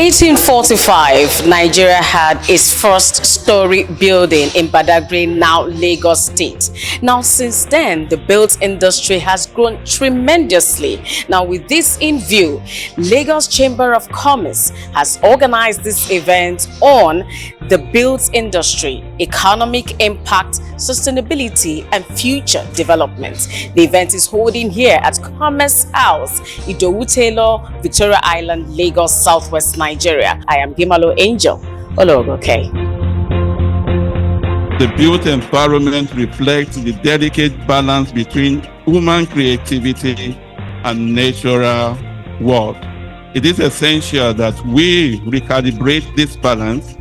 1845, Nigeria had its first story building in Badagry, now Lagos State. Now, since then, the built industry has grown tremendously. Now, with this in view, Lagos Chamber of Commerce has organized this event on the built industry, economic impact, sustainability, and future development. The event is holding here at Commerce House, Idowu Taylor, Victoria Island, Lagos, Southwest Nigeria. I am Gimalo Angel Ologoke. The built environment reflects the delicate balance between human creativity and natural world. It is essential that we recalibrate this balance,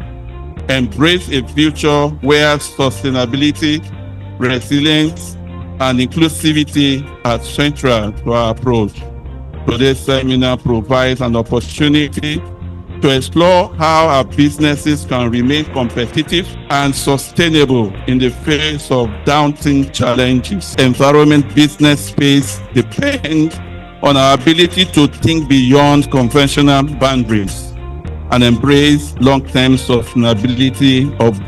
embrace a future where sustainability, resilience, and inclusivity are central to our approach. Today's seminar provides an opportunity to explore how our businesses can remain competitive and sustainable in the face of daunting challenges. Environment business space depends on our ability to think beyond conventional boundaries and embrace long-term sustainability of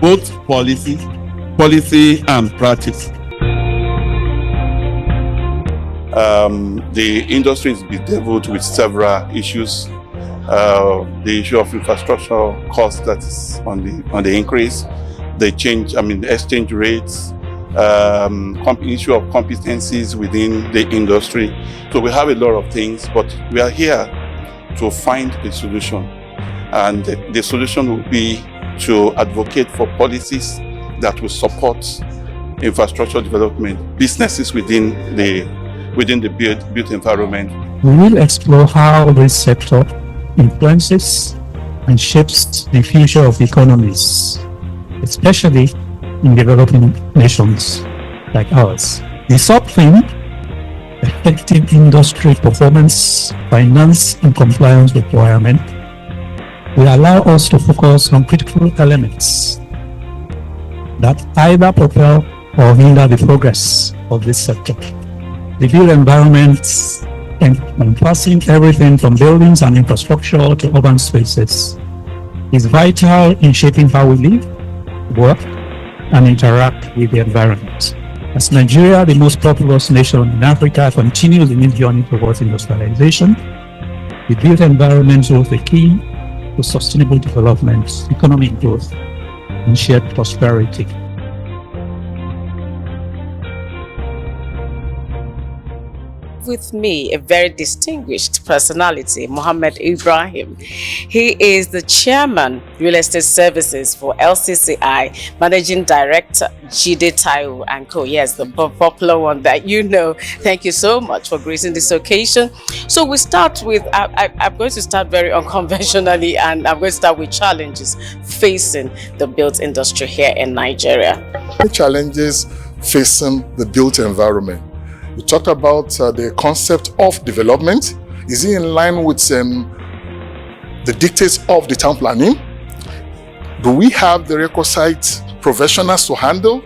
both policy and practice. The industry is bedeviled with several issues. The issue of infrastructure cost that is on the increase, the exchange rates, issue of competencies within the industry. So we have a lot of things, but we are here to find a solution. And the solution will be to advocate for policies that will support infrastructure development, businesses within the built environment. We will explore how this sector influences and shapes the future of economies, especially in developing nations like ours. The sub-theme, effective industry performance, finance and compliance requirement, will allow us to focus on critical elements that either propel or hinder the progress of this sector. The built environment encompassing everything from buildings and infrastructure to urban spaces is vital in shaping how we live, work, and interact with the environment. As Nigeria, the most populous nation in Africa, continues in its journey towards industrialization, the built environment holds the key to sustainable development, economic growth, and shared prosperity. With me, a very distinguished personality, Mohammed Ibrahim. He is the chairman, Real Estate Services for LCCI, Managing Director, Jide Taiwo and Co. Yes, the popular one that you know. Thank you so much for gracing this occasion. So we start with, I'm going to start very unconventionally, and I'm going to start with challenges facing the built industry here in Nigeria. The challenges facing the built environment. We talked about the concept of development. Is it in line with the dictates of the town planning? Do we have the requisite professionals to handle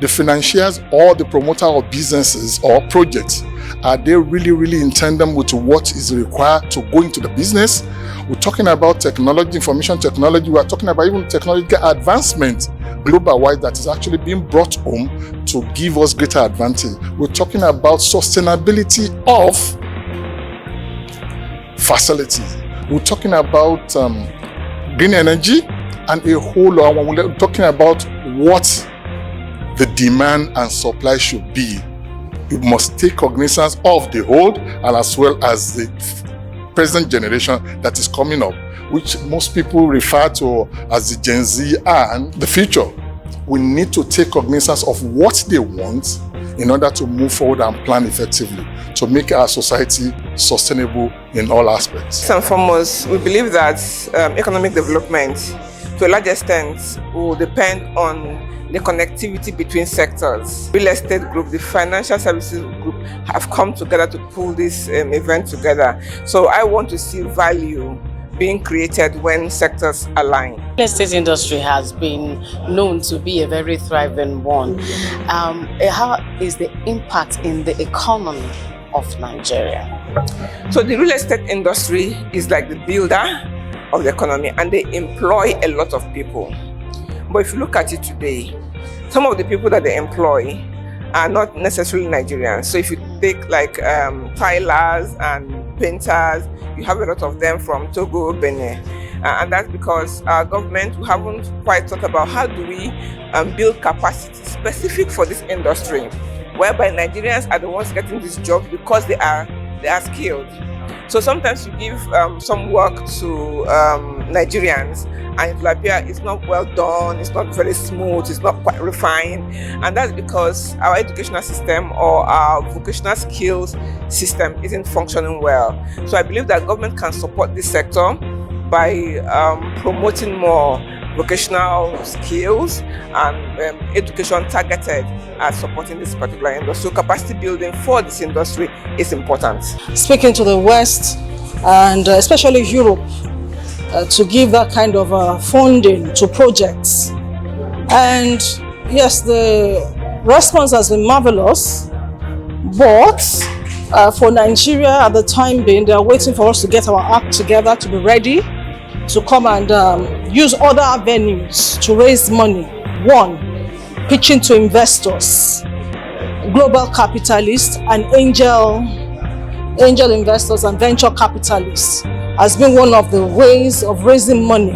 the financiers or the promoter of businesses or projects? Are they really in tandem with what is required to go into the business? We're talking about technology, information technology. We're talking about even technological advancement global-wide that is actually being brought home to give us greater advantage. We're talking about sustainability of facilities. We're talking about green energy and a whole lot. We're talking about what the demand and supply should be. You must take cognizance of the old and as well as the present generation that is coming up, which most people refer to as the Gen Z and the future. We need to take cognizance of what they want in order to move forward and plan effectively to make our society sustainable in all aspects. First and foremost, we believe that economic development to a large extent will depend on the connectivity between sectors. Real estate group, the financial services group have come together to pull this event together. So I want to see value being created when sectors align. The real estate industry has been known to be a very thriving one. How is the impact in the economy of Nigeria? So the real estate industry is like the builder of the economy, and they employ a lot of people. But if you look at it today, some of the people that they employ are not necessarily Nigerians. So if you take like tilers and painters, you have a lot of them from Togo, Benin. And that's because our government, we haven't quite thought about how do we build capacity specific for this industry, whereby Nigerians are the ones getting these jobs because they are skilled. So sometimes you give some work to Nigerians, and it will appear it's not well done, it's not very smooth, it's not quite refined, and that's because our educational system or our vocational skills system isn't functioning well. So I believe that government can support this sector by promoting more vocational skills and education targeted at supporting this particular industry. So capacity building for this industry is important. Speaking to the West and especially Europe to give that kind of funding to projects. And yes, the response has been marvelous, but for Nigeria at the time being, they are waiting for us to get our act together to be ready to come and use other avenues to raise money. One, pitching to investors, global capitalists and angel investors and venture capitalists has been one of the ways of raising money.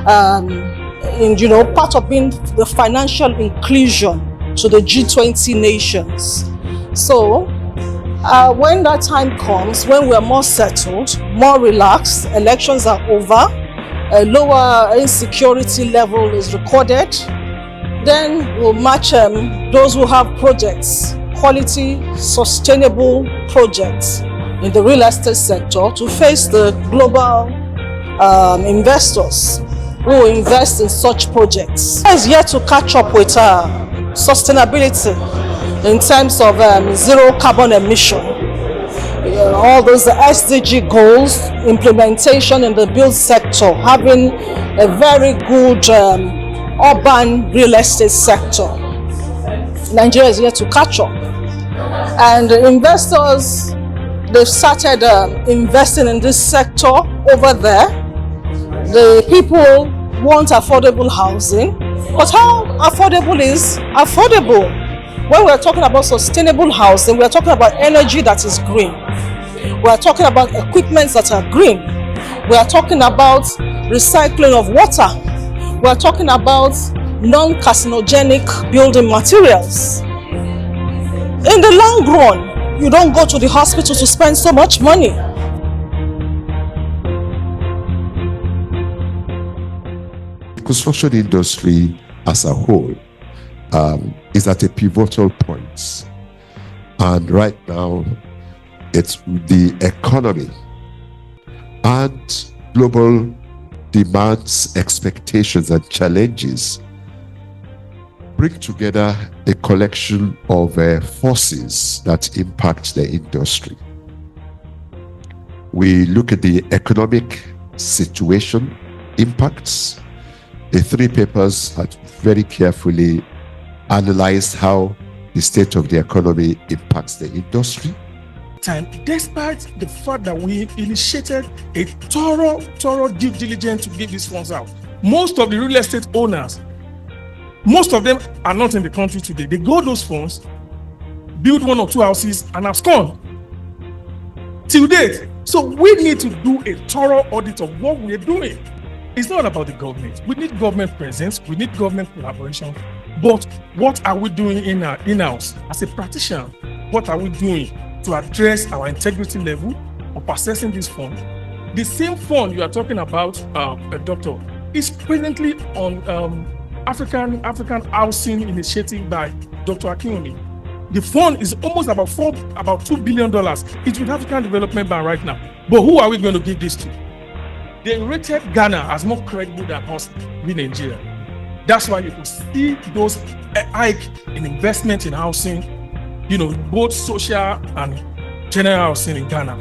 Part of being the financial inclusion to the G20 nations. So when that time comes, when we're more settled, more relaxed, elections are over, a lower insecurity level is recorded, then we'll match those who have projects, quality, sustainable projects in the real estate sector to face the global investors who invest in such projects. It is yet to catch up with sustainability in terms of zero carbon emission. All those SDG goals, implementation in the build sector, having a very good urban real estate sector. Nigeria is yet to catch up. And investors, they've started investing in this sector over there. The people want affordable housing, but how affordable is affordable? When we're talking about sustainable housing, we're talking about energy that is green. We're talking about equipments that are green. We're talking about recycling of water. We're talking about non-carcinogenic building materials. In the long run, you don't go to the hospital to spend so much money. The construction industry as a whole is at a pivotal point. And right now, it's the economy and global demands, expectations, and challenges bring together a collection of forces that impact the industry. We look at the economic situation impacts. The three papers had very carefully analyzed how the state of the economy impacts the industry. And despite the fact that we initiated a thorough due diligence to give these funds out, most of the real estate owners, most of them are not in the country today. They got those funds, build one or two houses, and have gone till date. So we need to do a thorough audit of what we're doing. It's not about the government. We need government presence, we need government collaboration, but what are we doing in our in-house? As a practitioner, what are we doing to address our integrity level of accessing this fund? The same fund you are talking about, Doctor, is presently on African Housing Initiative by Dr. Akinwumi. The fund is almost about $2 billion. It's with African Development Bank right now. But who are we going to give this to? They rated Ghana as more credible than us in Nigeria. That's why you can see those hike in investment in housing, both social and general housing in Ghana.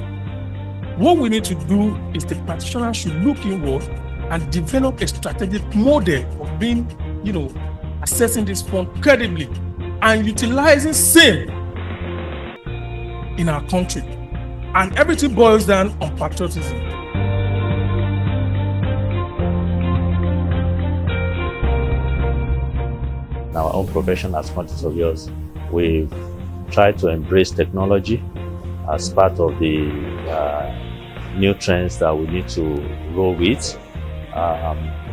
What we need to do is the practitioner should look inward and develop a strategic model of being, assessing this fund credibly and utilizing same in our country. And everything boils down on patriotism. in our own profession as quantity surveyors, we've tried to embrace technology as part of the new trends that we need to roll with.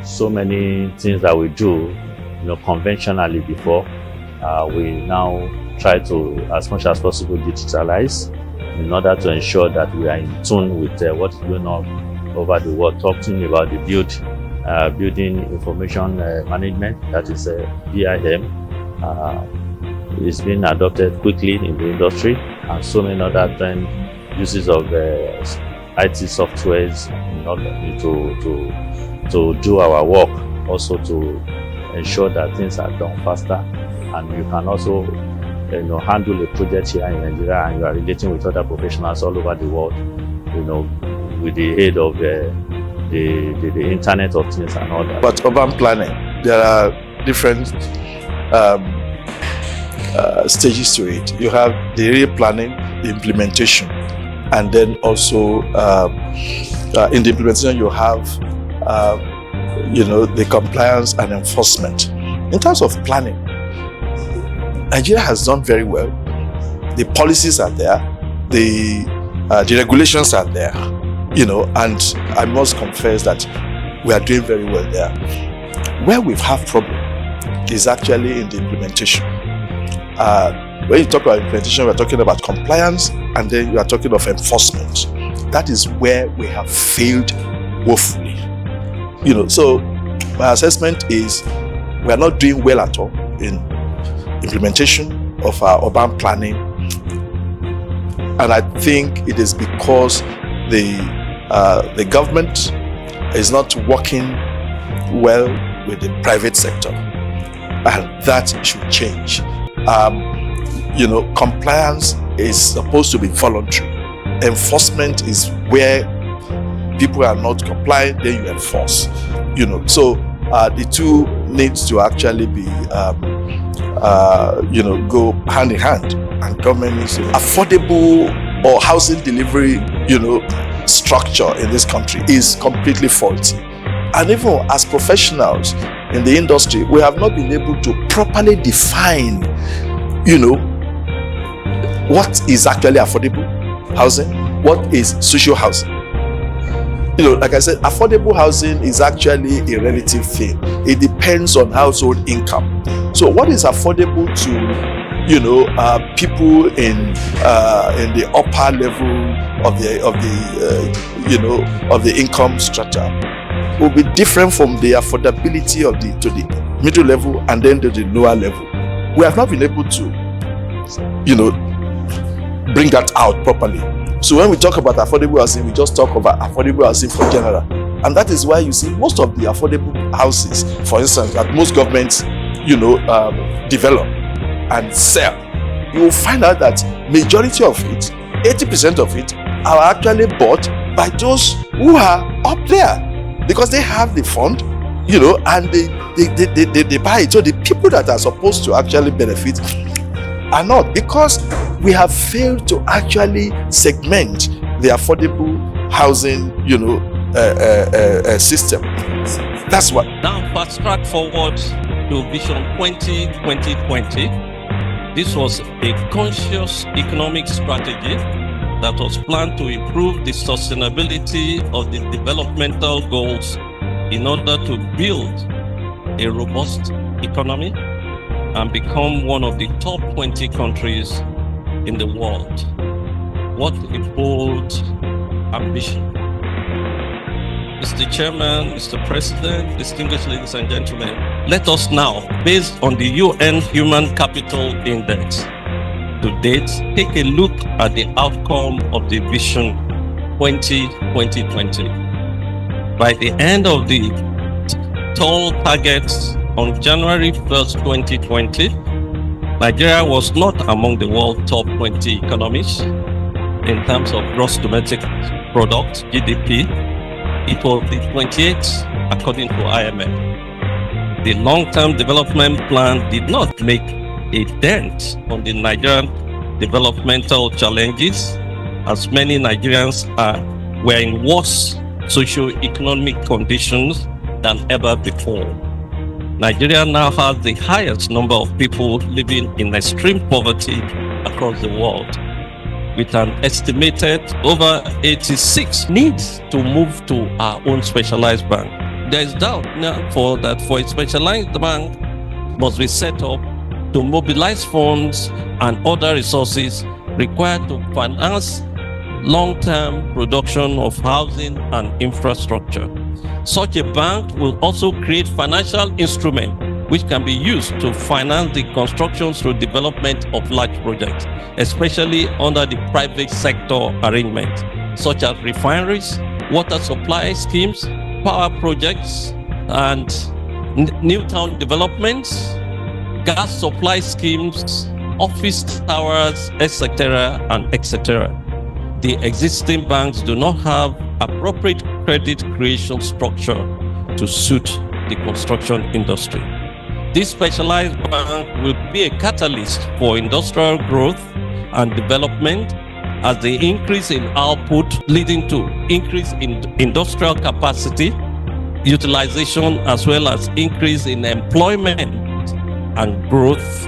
So many things that we do, conventionally before, we now try to, as much as possible, digitalize in order to ensure that we are in tune with what is going on over the world. Talking about the building information management, that is BIM, is being adopted quickly in the industry, and so many other trend uses of IT softwares in order to do our work, also to ensure that things are done faster. And you can also handle a project here in Nigeria, and you are relating with other professionals all over the world, with the aid of the Internet of Things and all that. But urban planning, there are different stages to it. You have the area planning, the implementation, and then also in the implementation you have the compliance and enforcement. In terms of planning, Nigeria has done very well. The policies are there, the regulations are there, and I must confess that we are doing very well there. Where we've had problem is actually in the implementation. When you talk about implementation, we're talking about compliance, and then you are talking of enforcement. That is where we have failed woefully. So my assessment is we are not doing well at all in implementation of our urban planning, and I think it is because the government is not working well with the private sector, and that should change. Compliance is supposed to be voluntary. Enforcement is where people are not complying, then you enforce. So the two needs to actually be go hand in hand, and government needs to affordable or housing delivery structure in this country is completely faulty. And even as professionals in the industry, we have not been able to properly define what is actually affordable housing, what is social housing. Like I said, affordable housing is actually a relative thing. It depends on household income. So what is affordable to people in the upper level of the income strata will be different from the affordability to the middle level and then to the lower level. We have not been able to bring that out properly. So when we talk about affordable housing, we just talk about affordable housing for general. And that is why you see most of the affordable houses, for instance, that most governments, develop and sell, you will find out that majority of it, 80% of it, are actually bought by those who are up there because they have the fund, and they buy it. So the people that are supposed to actually benefit are not, because we have failed to actually segment the affordable housing, system. That's what. Now, fast track forward to Vision 2020. This was a conscious economic strategy that was planned to improve the sustainability of the developmental goals in order to build a robust economy and become one of the top 20 countries in the world. What a bold ambition. Mr. Chairman, Mr. President, distinguished ladies and gentlemen, let us now, based on the UN Human Capital Index, to date, take a look at the outcome of the Vision 2020. By the end of the tall targets on January 1st, 2020, Nigeria was not among the world top 20 economies in terms of gross domestic product, GDP. It was the 28th according to IMF. The long-term development plan did not make a dent on the Nigerian developmental challenges, as many Nigerians were in worse socio-economic conditions than ever before. Nigeria now has the highest number of people living in extreme poverty across the world, with an estimated over 86 needs to move to our own specialized bank. There is doubt now for a specialized bank must be set up to mobilize funds and other resources required to finance long-term production of housing and infrastructure. Such a bank will also create financial instruments which can be used to finance the construction through development of large projects, especially under the private sector arrangement, such as refineries, water supply schemes, power projects, and new town developments, gas supply schemes, office towers, etc., and etc. The existing banks do not have appropriate credit creation structure to suit the construction industry. This specialized bank will be a catalyst for industrial growth and development, as the increase in output leading to increase in industrial capacity, utilization, as well as increase in employment and growth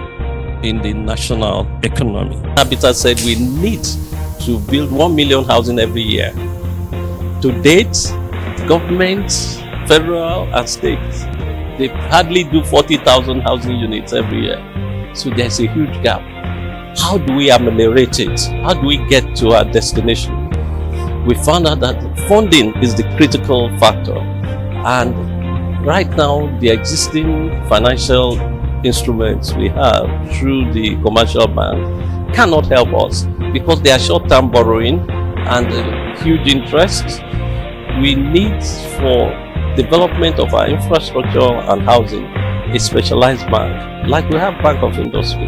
in the national economy. Habitat said we need to build 1 million housing every year. To date, governments, federal and states, they hardly do 40,000 housing units every year. So there's a huge gap. How do we ameliorate it? How do we get to our destination? We found out that funding is the critical factor. And right now, the existing financial instruments we have through the commercial bank cannot help us because they are short-term borrowing and huge interest. We need, for development of our infrastructure and housing, a specialized bank, like we have Bank of Industry,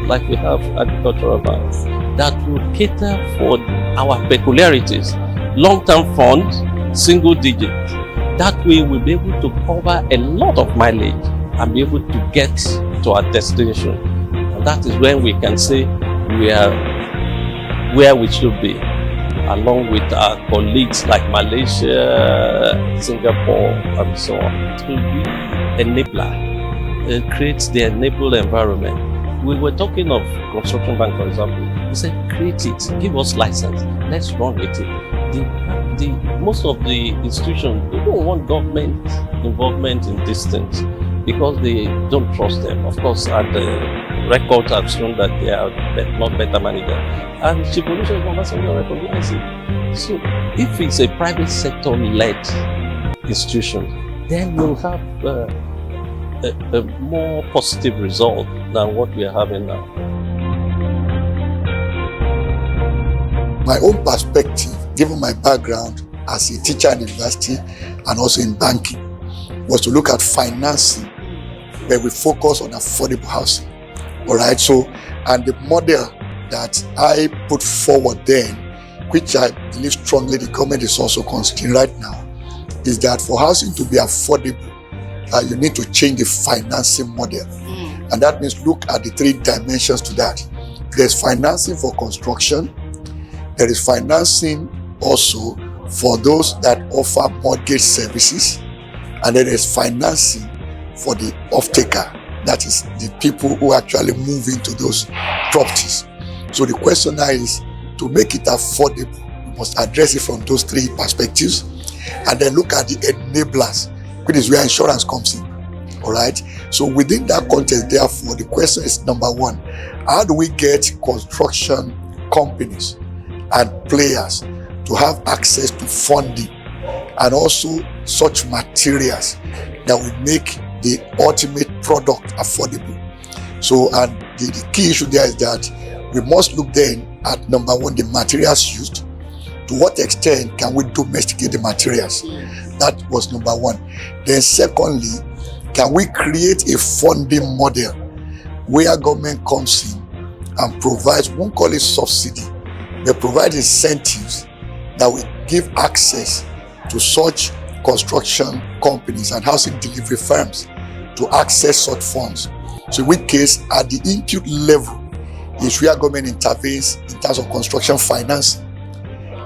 like we have agricultural banks, that will cater for our peculiarities. Long-term funds, single digit. That way we'll be able to cover a lot of mileage and be able to get to our destination. And that is when we can say we are where we should be, along with our colleagues like Malaysia, Singapore, and so on. To be enabler, it creates the enable environment. We were talking of construction bank, for example. We said, create it, give us license, let's run with it. Most of the institutions, they don't want government involvement in these things because they don't trust them. Of course, and the records have shown that they are not better managers. And Chief Olusegun Obasanjo recognizes it. So if it's a private sector-led institution, then we'll have a more positive result than what we are having now. My own perspective, given my background as a teacher in university and also in banking, was to look at financing where we focus on affordable housing. All right, so, and the model that I put forward then, which I believe strongly the government is also considering right now, is that for housing to be affordable, you need to change the financing model. And that means look at the three dimensions to that. There's financing for construction, there is financing also for those that offer mortgage services, and then there's financing for the off-taker, that is the people who actually move into those properties. So the question now is, to make it affordable, we must address it from those three perspectives, and then look at the enablers, which is where insurance comes in. All right. So within that context, therefore, the question is, number one, how do we get construction companies and players to have access to funding and also such materials that will make the ultimate product affordable? So, and the key issue there is that we must look then at, number one, the materials used. To what extent can we domesticate the materials? That was number one. Then secondly, can we create a funding model where government comes in and provides, we won't call it subsidy, but provide incentives that will give access to such construction companies and housing delivery firms to access such funds. So in which case, at the input level is where government intervenes in terms of construction finance.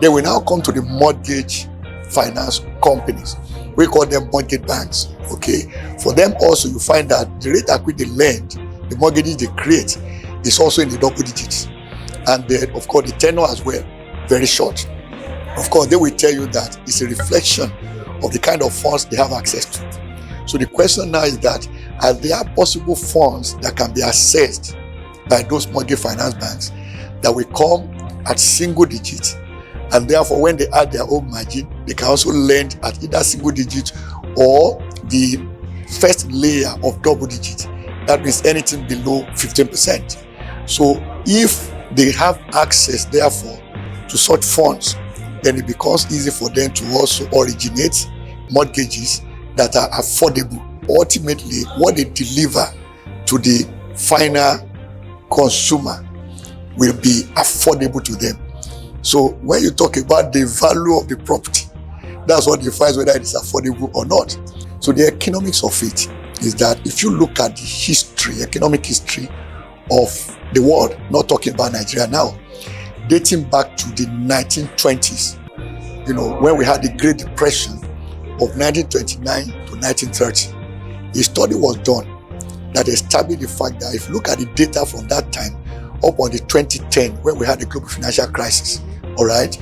Then we now come to the mortgage finance companies, We call them mortgage banks. Okay, for them also you find that the rate at which they lend, the mortgages they create, is also in the double digits, and then of course the tenure as well, very short. Of course, they will tell you that it's a reflection of the kind of funds they have access to. So the question now is that, are there possible funds that can be accessed by those mortgage finance banks that will come at single digits, and therefore when they add their own margin, they can also lend at either single digit or the first layer of double digit. That means anything below 15%. So if they have access, therefore, to such funds, then it becomes easy for them to also originate mortgages that are affordable. Ultimately, what they deliver to the final consumer will be affordable to them. So when you talk about the value of the property, that's what defines whether it is affordable or not. So the economics of it is that if you look at the history, economic history of the world, not talking about Nigeria now, dating back to the 1920s, when we had the Great Depression of 1929 to 1930, a study was done that established the fact that if you look at the data from that time up on the 2010, when we had the global financial crisis, all right,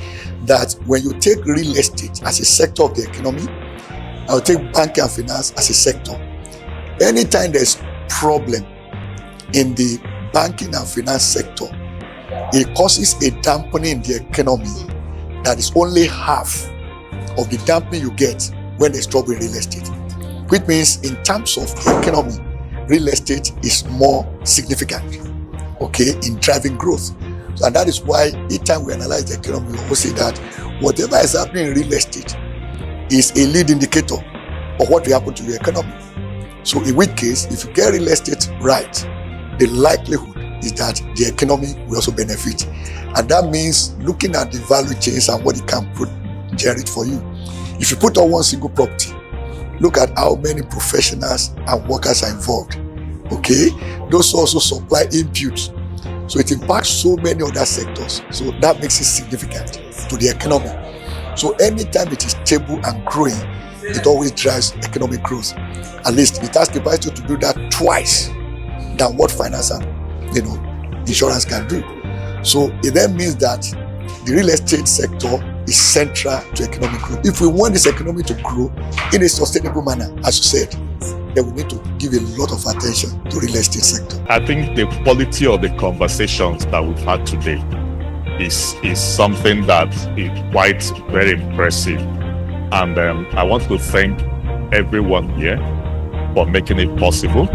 that when you take real estate as a sector of the economy, I'll take banking and finance as a sector. Anytime there's problem in the banking and finance sector, it causes a dampening in the economy that is only half of the dampening you get when there's trouble in real estate. Which means in terms of the economy, real estate is more significant, okay, in driving growth. So, and that is why each time we analyze the economy, we always say that whatever is happening in real estate is a lead indicator of what will happen to the economy. So in which case, if you get real estate right, the likelihood is that the economy will also benefit. And that means looking at the value chains and what it can generate for you. If you put on one single property, look at how many professionals and workers are involved. Okay, those also supply inputs. So it impacts so many other sectors. So that makes it significant to the economy. So anytime it is stable and growing, it always drives economic growth. At least it has the capacity to do that twice than what finance and insurance can do. So it then means that the real estate sector is central to economic growth. If we want this economy to grow in a sustainable manner, as you said, then we need to give a lot of attention to real estate sector. I think the quality of the conversations that we've had today is something that is quite very impressive. And I want to thank everyone here for making it possible.